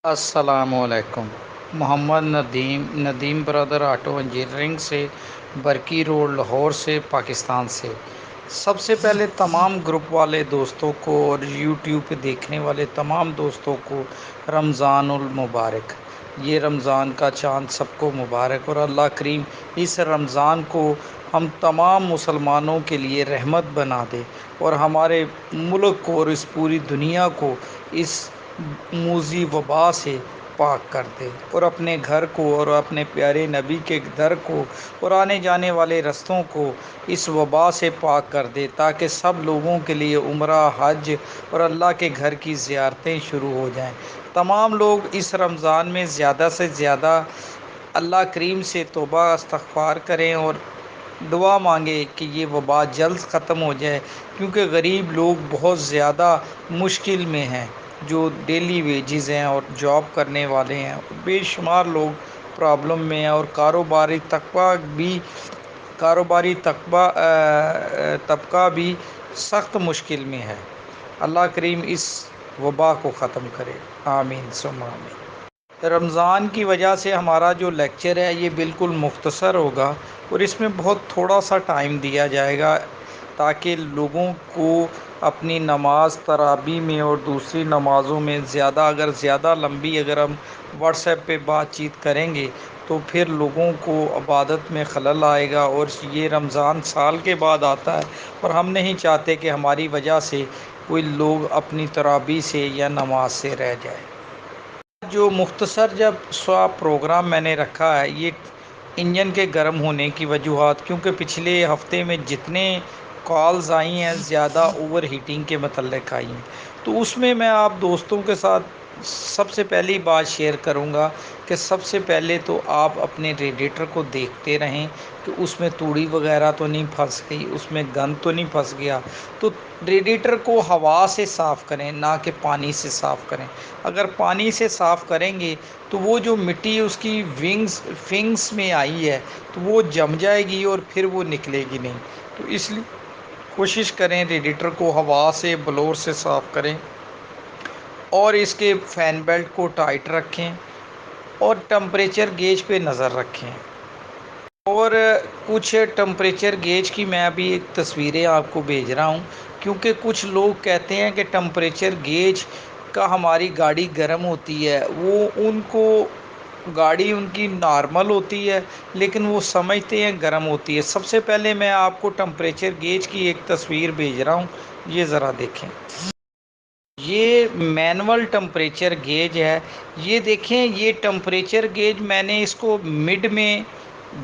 السلام علیکم۔ محمد ندیم برادر auto engineering سے، برکی روڈ، لاہور سے، پاکستان سے۔ سب سے پہلے تمام گروپ والے دوستوں کو اور یوٹیوب پہ دیکھنے والے تمام دوستوں کو رمضان المبارک۔ یہ رمضان کا چاند سب کو مبارک، اور اللہ کریم اس رمضان کو ہم تمام مسلمانوں کے لیے رحمت بنا دے، اور ہمارے ملک کو اور اس پوری دنیا کو اس موذی وبا سے پاک کر دے، اور اپنے گھر کو اور اپنے پیارے نبی کے در کو اور آنے جانے والے رستوں کو اس وبا سے پاک کر دے، تاکہ سب لوگوں کے لیے عمرہ، حج اور اللہ کے گھر کی زیارتیں شروع ہو جائیں۔ تمام لوگ اس رمضان میں زیادہ سے زیادہ اللہ کریم سے توبہ استغفار کریں اور دعا مانگے کہ یہ وبا جلد ختم ہو جائے، کیونکہ غریب لوگ بہت زیادہ مشکل میں ہیں، جو ڈیلی ویجز ہیں اور جاب کرنے والے ہیں، بے شمار لوگ پرابلم میں ہیں، اور طبقہ بھی سخت مشکل میں ہے۔ اللہ کریم اس وبا کو ختم کرے، آمین ثم آمین۔ رمضان کی وجہ سے ہمارا جو لیکچر ہے یہ بالکل مختصر ہوگا، اور اس میں بہت تھوڑا سا ٹائم دیا جائے گا، تاکہ لوگوں کو اپنی نماز تراویح میں اور دوسری نمازوں میں زیادہ لمبی اگر ہم واٹس ایپ پہ بات چیت کریں گے تو پھر لوگوں کو عبادت میں خلل آئے گا، اور یہ رمضان سال کے بعد آتا ہے، اور ہم نہیں چاہتے کہ ہماری وجہ سے کوئی لوگ اپنی تراویح سے یا نماز سے رہ جائے۔ جو مختصر جب سوا پروگرام میں نے رکھا ہے، یہ انجن کے گرم ہونے کی وجوہات، کیونکہ پچھلے ہفتے میں جتنے کالز آئی ہیں زیادہ اوور ہیٹنگ کے متعلق آئی ہیں، تو اس میں آپ دوستوں کے ساتھ سب سے پہلی بات شیئر کروں گا کہ سب سے پہلے تو آپ اپنے ریڈیٹر کو دیکھتے رہیں کہ اس میں توڑی وغیرہ تو نہیں پھنس گئی، اس میں گند تو نہیں پھنس گیا۔ تو ریڈیٹر کو ہوا سے صاف کریں، نہ کہ پانی سے صاف کریں۔ اگر پانی سے صاف کریں گے تو وہ جو مٹی اس کی فنگس میں آئی ہے تو وہ جم جائے گی، اور پھر وہ نکلے گی نہیں۔ تو اس لیے کوشش کریں ریڈیٹر کو ہوا سے، بلور سے صاف کریں، اور اس کے فین بیلٹ کو ٹائٹ رکھیں، اور ٹمپریچر گیج پہ نظر رکھیں۔ اور کچھ ٹمپریچر گیج کی میں ابھی ایک تصویریں آپ کو بھیج رہا ہوں، کیونکہ کچھ لوگ کہتے ہیں کہ ٹمپریچر گیج کا ہماری گاڑی گرم ہوتی ہے، وہ ان کو گاڑی ان کی نارمل ہوتی ہے، لیکن وہ سمجھتے ہیں گرم ہوتی ہے۔ سب سے پہلے میں آپ کو ٹمپریچر گیج کی ایک تصویر بھیج رہا ہوں، یہ ذرا دیکھیں۔ یہ مینول ٹمپریچر گیج ہے، یہ دیکھیں، یہ ٹمپریچر گیج میں نے اس کو مڈ میں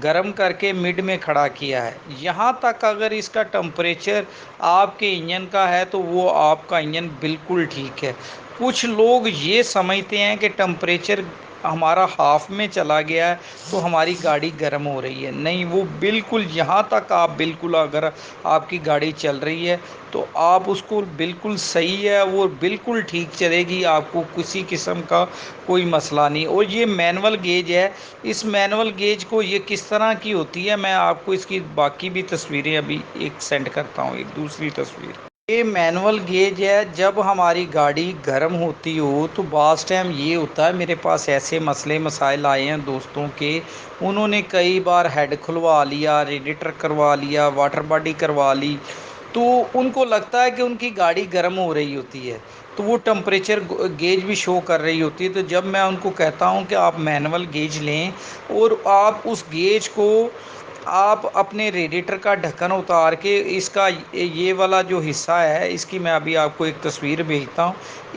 گرم کر کے مڈ میں کھڑا کیا ہے۔ یہاں تک اگر اس کا ٹمپریچر آپ کے انجن کا ہے تو وہ آپ کا انجن بالکل ٹھیک ہے۔ کچھ لوگ یہ سمجھتے ہیں کہ ٹمپریچر ہمارا ہاف میں چلا گیا ہے تو ہماری گاڑی گرم ہو رہی ہے، نہیں، وہ بالکل یہاں تک آپ بالکل، اگر آپ کی گاڑی چل رہی ہے تو آپ اس کو بالکل صحیح ہے، وہ بالکل ٹھیک چلے گی، آپ کو کسی قسم کا کوئی مسئلہ نہیں۔ اور یہ مینول گیج ہے، اس مینول گیج کو یہ کس طرح کی ہوتی ہے، میں آپ کو اس کی باقی بھی تصویریں ابھی ایک سینڈ کرتا ہوں، ایک دوسری تصویر۔ یہ مینول گیج ہے، جب ہماری گاڑی گرم ہوتی ہو تو بعض ٹائم یہ ہوتا ہے، میرے پاس ایسے مسائل آئے ہیں دوستوں کے، انہوں نے کئی بار ہیڈ کھلوا لیا، ریڈیٹر کروا لیا، واٹر باڈی کروا لی، تو ان کو لگتا ہے کہ ان کی گاڑی گرم ہو رہی ہوتی ہے، تو وہ ٹمپریچر گیج بھی شو کر رہی ہوتی ہے۔ تو جب میں ان کو کہتا ہوں کہ آپ مینول گیج لیں، اور آپ اس گیج کو آپ اپنے ریڈیٹر کا ڈھکن اتار کے اس کا یہ والا جو حصہ ہے، اس کی میں ابھی آپ کو ایک تصویر بھیجتا ہوں،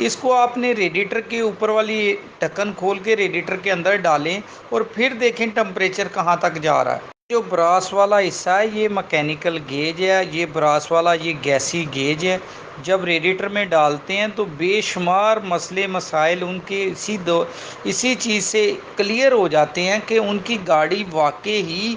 اس کو آپ نے ریڈیٹر کے اوپر والی ڈھکن کھول کے ریڈیٹر کے اندر ڈالیں، اور پھر دیکھیں ٹمپریچر کہاں تک جا رہا ہے۔ جو براس والا حصہ ہے یہ مکینیکل گیج ہے، یہ براس والا یہ گیسی گیج ہے۔ جب ریڈیٹر میں ڈالتے ہیں تو بے شمار مسائل ان کے اسی چیز سے کلیئر ہو جاتے ہیں کہ ان کی گاڑی واقعی ہی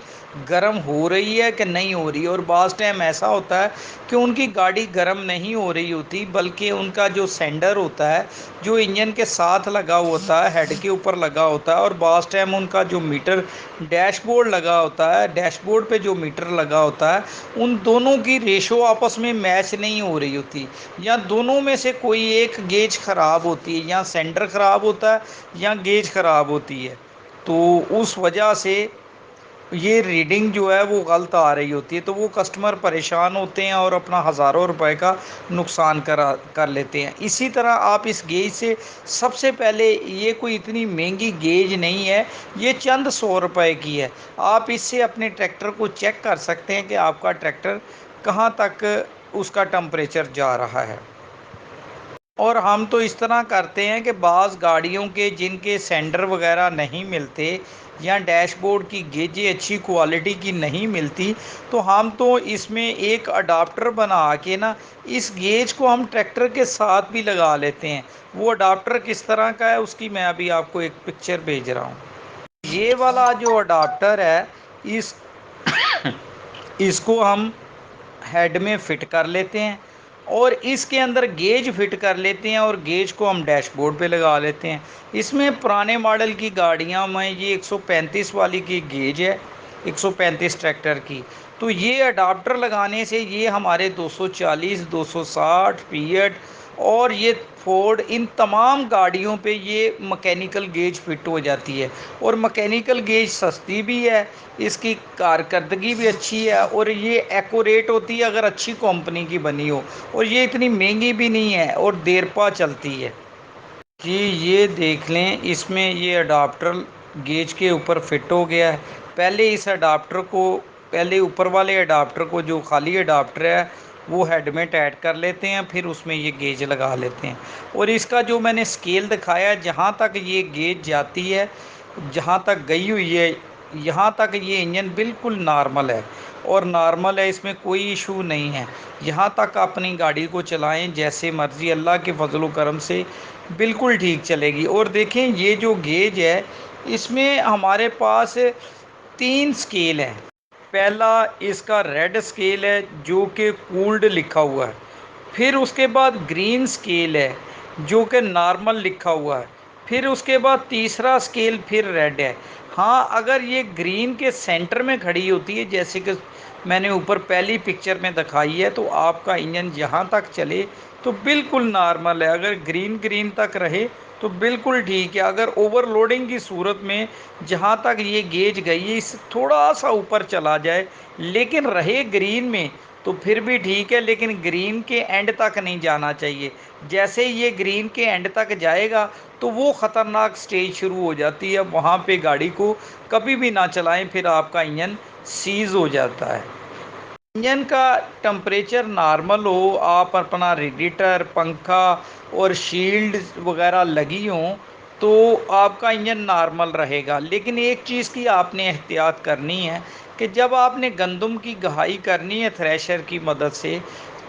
گرم ہو رہی ہے کہ نہیں ہو رہی. اور بعض ٹائم ایسا ہوتا ہے کہ ان کی گاڑی گرم نہیں ہو رہی ہوتی، بلکہ ان کا جو سینڈر ہوتا ہے جو انجن کے ساتھ لگا ہوتا ہے، ہیڈ کے اوپر لگا ہوتا ہے، اور بعض ٹائم ان کا جو میٹر ڈیش بورڈ لگا ہوتا ہے، ڈیش بورڈ پہ جو میٹر لگا ہوتا ہے، ان دونوں کی ریشو آپس میں میچ نہیں ہو رہی ہوتی، یا دونوں میں سے کوئی ایک گیج خراب ہوتی ہے، یا سینڈر خراب ہوتا ہے یا گیج خراب ہوتی ہے. تو اس وجہ سے یہ ریڈنگ جو ہے وہ غلط آ رہی ہوتی ہے، تو وہ کسٹمر پریشان ہوتے ہیں اور اپنا ہزاروں روپے کا نقصان کر لیتے ہیں. اسی طرح آپ اس گیج سے سب سے پہلے، یہ کوئی اتنی مہنگی گیج نہیں ہے، یہ چند 100 روپے کی ہے. آپ اس سے اپنے ٹریکٹر کو چیک کر سکتے ہیں کہ آپ کا ٹریکٹر کہاں تک اس کا ٹمپریچر جا رہا ہے. اور ہم تو اس طرح کرتے ہیں کہ بعض گاڑیوں کے جن کے سینڈر وغیرہ نہیں ملتے یا ڈیش بورڈ کی گیجیں اچھی کوالٹی کی نہیں ملتی، تو ہم تو اس میں ایک اڈاپٹر بنا کے نا اس گیج کو ہم ٹریکٹر کے ساتھ بھی لگا لیتے ہیں. وہ اڈاپٹر کس طرح کا ہے اس کی میں ابھی آپ کو ایک پکچر بھیج رہا ہوں. یہ والا جو اڈاپٹر ہے، اس اس کو ہم ہیڈ میں فٹ کر لیتے ہیں، اور اس کے اندر گیج فٹ کر لیتے ہیں، اور گیج کو ہم ڈیش بورڈ پہ لگا لیتے ہیں. اس میں پرانے ماڈل کی گاڑیاں میں یہ 135 والی کی گیج ہے، 135 ٹریکٹر کی. تو یہ اڈاپٹر لگانے سے یہ ہمارے 240، 260 فیٹ اور یہ فورڈ، ان تمام گاڑیوں پہ یہ مکینیکل گیج فٹ ہو جاتی ہے. اور مکینیکل گیج سستی بھی ہے، اس کی کارکردگی بھی اچھی ہے، اور یہ ایکوریٹ ہوتی ہے اگر اچھی کمپنی کی بنی ہو، اور یہ اتنی مہنگی بھی نہیں ہے اور دیر پا چلتی ہے. جی یہ دیکھ لیں، اس میں یہ اڈاپٹر گیج کے اوپر فٹ ہو گیا ہے. پہلے اس اڈاپٹر کو، پہلے اوپر والے اڈاپٹر کو، جو خالی اڈاپٹر ہے وہ ہیڈ میں ٹائٹ کر لیتے ہیں، پھر اس میں یہ گیج لگا لیتے ہیں. اور اس کا جو میں نے اسکیل دکھایا ہے، جہاں تک یہ گیج جاتی ہے، جہاں تک گئی ہوئی ہے، یہاں تک یہ انجن بالکل نارمل ہے، اور نارمل ہے، اس میں کوئی ایشو نہیں ہے. یہاں تک اپنی گاڑی کو چلائیں جیسے مرضی، اللہ کے فضل و کرم سے بالکل ٹھیک چلے گی. اور دیکھیں یہ جو گیج ہے، اس میں ہمارے پاس 3 سکیل ہیں. پہلا اس کا ریڈ سکیل ہے جو کہ کولڈ لکھا ہوا ہے. پھر اس کے بعد گرین سکیل ہے جو کہ نارمل لکھا ہوا ہے. پھر اس کے بعد تیسرا سکیل پھر ریڈ ہے. ہاں اگر یہ گرین کے سینٹر میں کھڑی ہوتی ہے، جیسے کہ میں نے اوپر پہلی پکچر میں دکھائی ہے، تو آپ کا انجن جہاں تک چلے تو بالکل نارمل ہے. اگر گرین تک رہے تو بالکل ٹھیک ہے. اگر اوور لوڈنگ کی صورت میں جہاں تک یہ گیج گئی ہے، اس سے تھوڑا سا اوپر چلا جائے لیکن رہے گرین میں، تو پھر بھی ٹھیک ہے، لیکن گرین کے اینڈ تک نہیں جانا چاہیے. جیسے یہ گرین کے اینڈ تک جائے گا تو وہ خطرناک سٹیج شروع ہو جاتی ہے، وہاں پہ گاڑی کو کبھی بھی نہ چلائیں، پھر آپ کا انجن سیز ہو جاتا ہے. انجن کا ٹمپریچر نارمل ہو، آپ اپنا ریڈیٹر، پنکھا اور شیلڈ وغیرہ لگی ہوں تو آپ کا انجن نارمل رہے گا. لیکن ایک چیز کی آپ نے احتیاط کرنی ہے کہ جب آپ نے گندم کی گہائی کرنی ہے تھریشر کی مدد سے،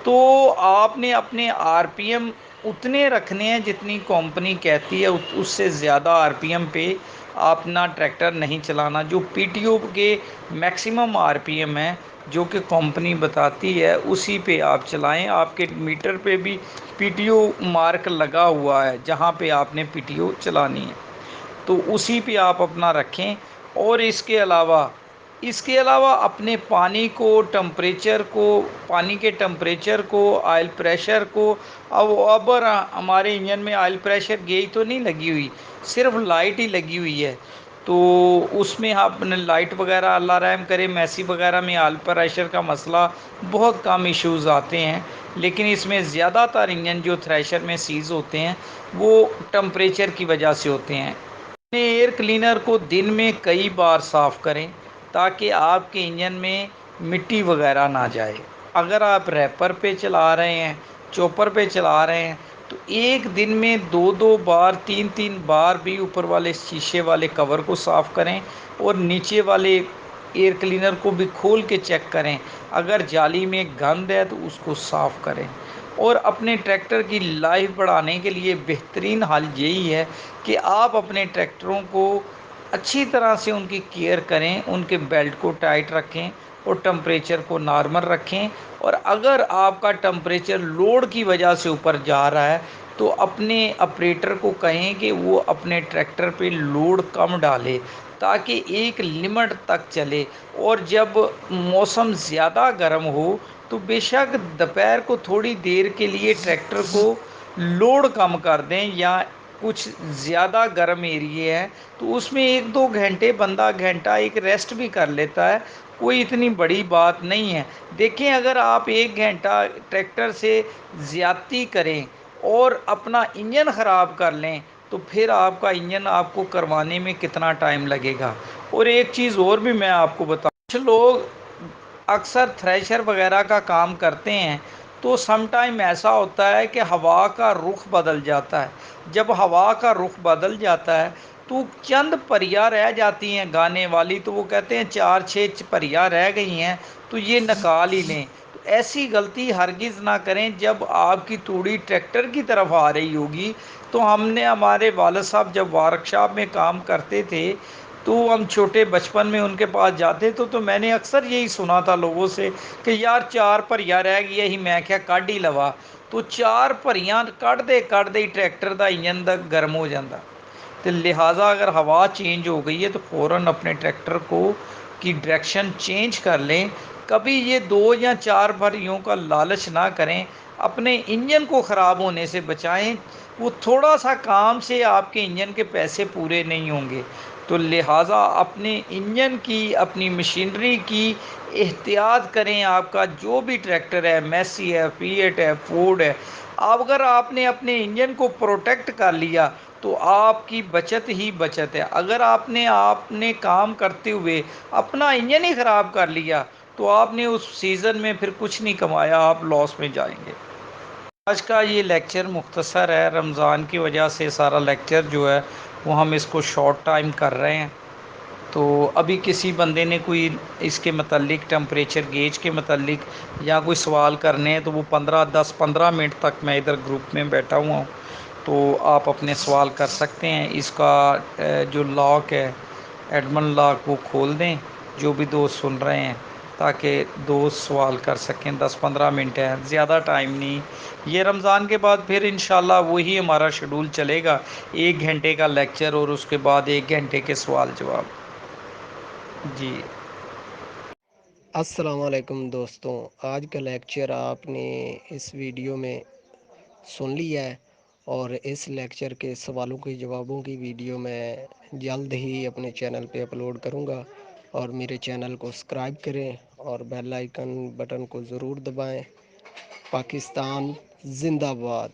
تو آپ نے اپنے آر پی ایم اتنے رکھنے ہیں جتنی کمپنی کہتی ہے. اس سے زیادہ آر پی ایم پہ آپ اپنا ٹریکٹر نہیں چلانا. جو پی ٹی او کے میکسیمم آر پی ایم ہیں جو کہ کمپنی بتاتی ہے، اسی پہ آپ چلائیں. آپ کے میٹر پہ بھی پی ٹی او مارک لگا ہوا ہے جہاں پہ آپ نے پی ٹی او چلانی ہے، تو اسی پہ آپ اپنا رکھیں. اور اس کے علاوہ اپنے پانی کو، ٹمپریچر کو، پانی کے ٹمپریچر کو، آئل پریشر کو، اب ہمارے انجن میں آئل پریشر گیج تو نہیں لگی ہوئی، صرف لائٹ ہی لگی ہوئی ہے. تو اس میں آپ نے لائٹ وغیرہ، اللہ رحم کرے، میسی وغیرہ میں آئل پریشر کا مسئلہ بہت کم ایشوز آتے ہیں. لیکن اس میں زیادہ تر انجن جو تھریشر میں سیز ہوتے ہیں وہ ٹمپریچر کی وجہ سے ہوتے ہیں. اپنے ایئر کلینر کو دن میں کئی بار صاف کریں تاکہ آپ کے انجن میں مٹی وغیرہ نہ جائے. اگر آپ ریپر پہ چلا رہے ہیں، چوپر پہ چلا رہے ہیں، تو ایک دن میں 2 بار، 3 بار بھی اوپر والے شیشے والے کور کو صاف کریں، اور نیچے والے ایئر کلینر کو بھی کھول کے چیک کریں. اگر جالی میں گند ہے تو اس کو صاف کریں. اور اپنے ٹریکٹر کی لائف بڑھانے کے لیے بہترین حل یہی ہے کہ آپ اپنے ٹریکٹروں کو اچھی طرح سے ان کی کیئر کریں، ان کے بیلٹ کو ٹائٹ رکھیں اور ٹمپریچر کو نارمل رکھیں۔ اور اگر آپ کا ٹمپریچر لوڈ کی وجہ سے اوپر جا رہا ہے تو اپنے آپریٹر کو کہیں کہ وہ اپنے ٹریکٹر پہ لوڈ کم ڈالے تاکہ ایک لمٹ تک چلے۔ اور جب موسم زیادہ گرم ہو تو بے شک دوپہر کو تھوڑی دیر کے لیے ٹریکٹر کو لوڈ کم کر دیں، یا کچھ زیادہ گرم ایریے ہے تو اس میں 1-2 گھنٹے بندہ گھنٹہ ایک ریسٹ بھی کر لیتا ہے، کوئی اتنی بڑی بات نہیں ہے۔ دیکھیں اگر آپ 1 گھنٹہ ٹریکٹر سے زیادتی کریں اور اپنا انجن خراب کر لیں تو پھر آپ کا انجن آپ کو کروانے میں کتنا ٹائم لگے گا۔ اور ایک چیز اور بھی میں آپ کو بتاؤں، کچھ لوگ اکثر تھریشر وغیرہ کا کام کرتے ہیں تو سم ٹائم ایسا ہوتا ہے کہ ہوا کا رخ بدل جاتا ہے۔ جب ہوا کا رخ بدل جاتا ہے تو چند پریاں رہ جاتی ہیں گانے والی، تو وہ کہتے ہیں 4-6 پریاں رہ گئی ہیں تو یہ نکال ہی لیں۔ تو ایسی غلطی ہرگز نہ کریں۔ جب آپ کی توڑی ٹریکٹر کی طرف آ رہی ہوگی تو ہمارے والد صاحب جب ورکشاپ میں کام کرتے تھے تو ہم چھوٹے بچپن میں ان کے پاس جاتے تو میں نے اکثر یہی سنا تھا لوگوں سے کہ یار 4 پریاں رہ گئی ہی، میں کیا کڈ ہی لوا۔ تو 4 پریاں کٹ دے ٹریکٹر دا انجن دا گرم ہو جاتا۔ تو لہٰذا اگر ہوا چینج ہو گئی ہے تو فوراً اپنے ٹریکٹر کو کی ڈائریکشن چینج کر لیں۔ کبھی یہ 2 یا 4 پریوں کا لالچ نہ کریں، اپنے انجن کو خراب ہونے سے بچائیں۔ وہ تھوڑا سا کام سے آپ کے انجن کے پیسے پورے نہیں ہوں گے۔ تو لہٰذا اپنے انجن کی، اپنی مشینری کی احتیاط کریں۔ آپ کا جو بھی ٹریکٹر ہے، میسی ہے، فیٹ ہے، فورڈ ہے، اگر آپ نے اپنے انجن کو پروٹیکٹ کر لیا تو آپ کی بچت ہی بچت ہے۔ اگر آپ نے کام کرتے ہوئے اپنا انجن ہی خراب کر لیا تو آپ نے اس سیزن میں پھر کچھ نہیں کمایا، آپ لاس میں جائیں گے۔ آج کا یہ لیکچر مختصر ہے، رمضان کی وجہ سے سارا لیکچر جو ہے وہ ہم اس کو شارٹ ٹائم کر رہے ہیں۔ تو ابھی کسی بندے نے کوئی اس کے متعلق ٹمپریچر گیج کے متعلق یا کوئی سوال کرنے ہیں تو وہ 10-15 منٹ تک میں ادھر گروپ میں بیٹھا ہوا ہوں، تو آپ اپنے سوال کر سکتے ہیں۔ اس کا جو لاک ہے، ایڈمن لاک، وہ کھول دیں جو بھی دوست سن رہے ہیں، تاکہ دوست سوال کر سکیں۔ 10-15 منٹ ہے، زیادہ ٹائم نہیں۔ یہ رمضان کے بعد پھر انشاءاللہ وہی ہمارا شیڈول چلے گا، 1 گھنٹے کا لیکچر اور اس کے بعد 1 گھنٹے کے سوال جواب۔ جی السلام علیکم دوستوں، آج کا لیکچر آپ نے اس ویڈیو میں سن لیا ہے، اور اس لیکچر کے سوالوں کے جوابوں کی ویڈیو میں جلد ہی اپنے چینل پہ اپلوڈ کروں گا، اور میرے چینل کو سبسکرائب کریں اور بیل آئیکن بٹن کو ضرور دبائیں۔ پاکستان زندہ باد۔